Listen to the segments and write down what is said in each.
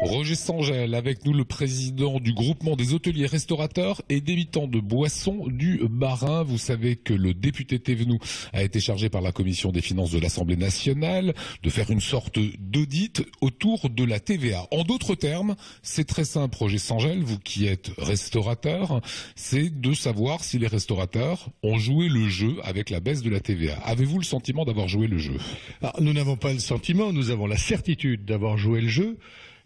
Roger Sangel, avec nous le président du groupement des hôteliers restaurateurs et débitants de boissons du Bas-Rhin. Vous savez que le député Thévenoud a été chargé par la commission des finances de l'Assemblée nationale de faire une sorte d'audit autour de la TVA. En d'autres termes, c'est très simple, Roger Sangel, vous qui êtes restaurateur, c'est de savoir si les restaurateurs ont joué le jeu avec la baisse de la TVA. Avez-vous le sentiment d'avoir joué le jeu? Alors, nous n'avons pas le sentiment, nous avons la certitude d'avoir joué le jeu.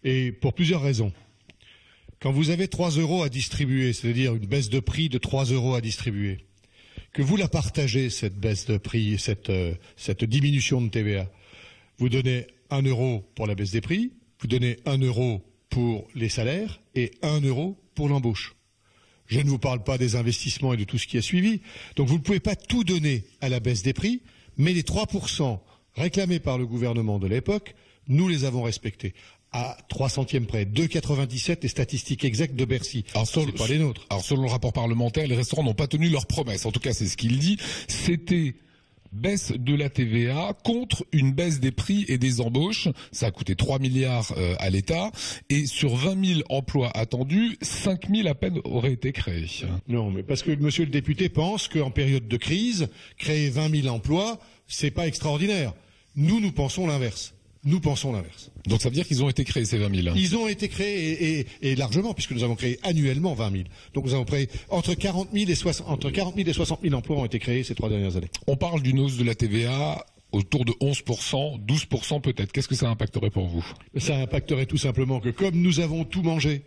Et pour plusieurs raisons. Quand vous avez 3 euros à distribuer, c'est-à-dire une baisse de prix de 3 euros à distribuer, que vous la partagez, cette baisse de prix, cette diminution de TVA, vous donnez 1 euro pour la baisse des prix, vous donnez 1 euro pour les salaires et 1 euro pour l'embauche. Je ne vous parle pas des investissements et de tout ce qui a suivi. Donc vous ne pouvez pas tout donner à la baisse des prix, mais les 3% réclamés par le gouvernement de l'époque, nous les avons respectés. À 3 centièmes près, 2,97 les statistiques exactes de Bercy. C'est pas les nôtres. Alors selon le rapport parlementaire, les restaurants n'ont pas tenu leurs promesses. En tout cas, c'est ce qu'il dit. C'était baisse de la TVA contre une baisse des prix et des embauches. Ça a coûté 3 milliards à l'État. Et sur 20 000 emplois attendus, 5 000 à peine auraient été créés. Non, mais parce que monsieur le député pense qu'en période de crise, créer 20 000 emplois, c'est pas extraordinaire. Nous pensons l'inverse. Nous pensons l'inverse. Donc ça veut dire qu'ils ont été créés, ces 20 000 ? Ils ont été créés et largement, puisque nous avons créé annuellement 20 000. Donc nous avons créé entre 40 000 et 60 000 emplois ont été créés ces 3 dernières années. On parle d'une hausse de la TVA autour de 11%, 12% peut-être. Qu'est-ce que ça impacterait pour vous ? Ça impacterait tout simplement que comme nous avons tout mangé,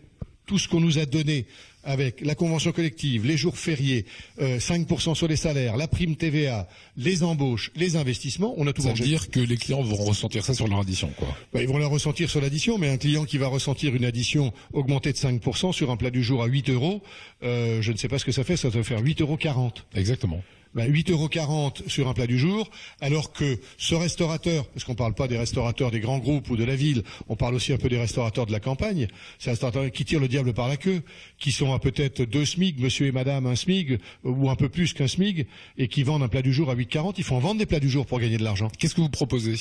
tout ce qu'on nous a donné avec la convention collective, les jours fériés, 5% sur les salaires, la prime TVA, les embauches, les investissements, on a tout mangé. Ça veut dire que les clients vont ressentir ça sur leur addition, quoi. Ils vont la ressentir sur l'addition, mais un client qui va ressentir une addition augmentée de 5% sur un plat du jour à 8 euros, je ne sais pas ce que ça fait, ça doit faire 8,40 euros. Exactement. 8,40 euros sur un plat du jour, alors que ce restaurateur, parce qu'on ne parle pas des restaurateurs des grands groupes ou de la ville, on parle aussi un peu des restaurateurs de la campagne, c'est un restaurateur qui tire le diable par la queue, qui sont à peut-être 2 SMIC, monsieur et madame, un SMIC, ou un peu plus qu'un SMIC, et qui vendent un plat du jour à 8,40, il faut en vendre des plats du jour pour gagner de l'argent. Qu'est-ce que vous proposez ?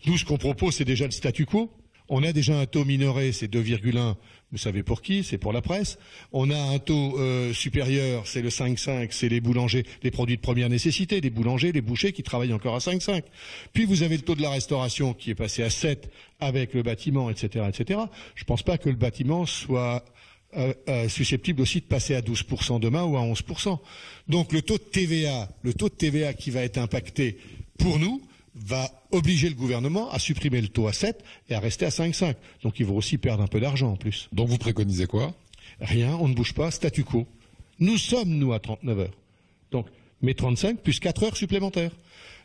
Nous, ce qu'on propose, c'est déjà le statu quo. On a déjà un taux minoré, c'est 2,1, vous savez pour qui, c'est pour la presse. On a un taux supérieur, c'est le 5,5, c'est les boulangers, les produits de première nécessité, les boulangers, les bouchers qui travaillent encore à 5,5. Puis vous avez le taux de la restauration qui est passé à 7 avec le bâtiment, etc., etc. Je pense pas que le bâtiment soit susceptible aussi de passer à 12% demain ou à 11%. Donc le taux de TVA qui va être impacté pour nous, va obliger le gouvernement à supprimer le taux à 7 et à rester à 5,5. Donc ils vont aussi perdre un peu d'argent en plus. Donc vous préconisez quoi ? Rien, on ne bouge pas, statu quo. Nous sommes, à 39 heures. Donc, mais 35 plus 4 heures supplémentaires.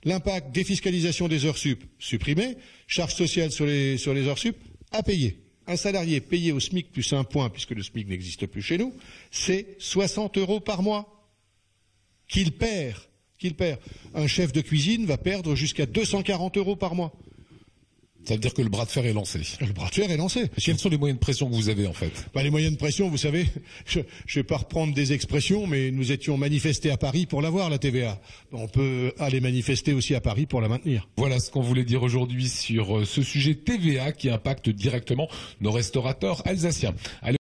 L'impact défiscalisation des heures sup, supprimé. Charge sociale sur les heures sup, à payer. Un salarié payé au SMIC plus 1 point, puisque le SMIC n'existe plus chez nous, c'est 60 euros par mois qu'il perd. Un chef de cuisine va perdre jusqu'à 240 euros par mois. Ça veut dire que le bras de fer est lancé. Le bras de fer est lancé. Quels sont les moyens de pression que vous avez en fait ? Les moyens de pression, vous savez, je vais pas reprendre des expressions, mais nous étions manifestés à Paris pour l'avoir, la TVA. On peut aller manifester aussi à Paris pour la maintenir. Voilà ce qu'on voulait dire aujourd'hui sur ce sujet TVA qui impacte directement nos restaurateurs alsaciens. Allez,